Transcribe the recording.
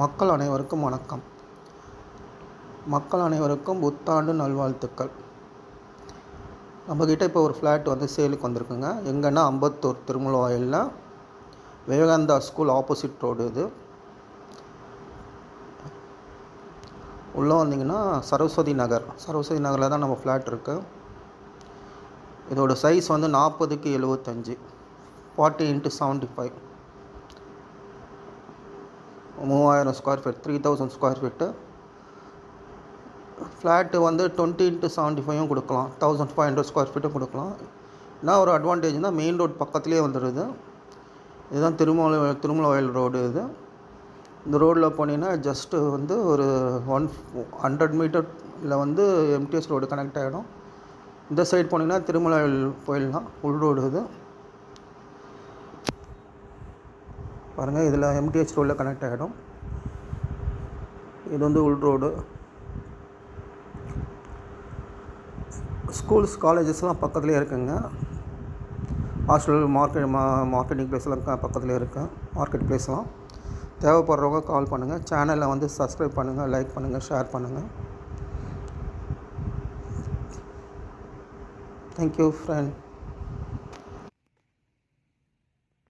மக்கள் அனைவருக்கும் வணக்கம். மக்கள் அனைவருக்கும் புத்தாண்டு நல்வாழ்த்துக்கள். நம்மக்கிட்ட இப்போ ஒரு ஃப்ளாட் சேலுக்கு வந்திருக்குங்க. எங்கன்னா அம்பத்தூர் திருமலவாயிலில் விவேகானந்தா ஸ்கூல் ஆப்போசிட் ரோடு. இது உள்ளே வந்தீங்கன்னா சரஸ்வதி நகரில் தான் நம்ம ஃப்ளாட் இருக்குது. இதோட சைஸ் 40க்கு 75, 40x75, 3000 square feet, 3000 square feet. Flat 20x75 கொடுக்கலாம், 1500 ஸ்கொயர் ஃபீட்டும் கொடுக்கலாம். என்ன ஒரு அட்வான்டேஜ்னால் மெயின் ரோடு பக்கத்துலேயே வந்துடுது. இதுதான் திருமலவாயில் ரோடு. இந்த ரோடில் போனீங்கன்னா ஜஸ்ட்டு ஒரு 100 மீட்டரில் எம்டிஎஸ் ரோடு கனெக்ட் ஆகிடும். இந்த சைடு போனீங்கன்னா திருமலவாயில் போயிடலாம். உள் ரோடு இது பாருங்கள். இதில் எம்டிஎச் ரோடில் கனெக்ட் ஆகிடும். இது உள் ரோடு. ஸ்கூல்ஸ் காலேஜஸ்லாம் பக்கத்துலேயே இருக்குங்க. ஹாஸ்டல், மார்க்கெட்டிங் பிளேஸ்லாம் பக்கத்துலேயே இருக்குது. மார்க்கெட் பிளேஸ்லாம் தேவைப்படுறவங்க கால் பண்ணுங்கள். சேனலை சப்ஸ்கிரைப் பண்ணுங்கள், லைக் பண்ணுங்கள், ஷேர் பண்ணுங்கள். Thank you friend.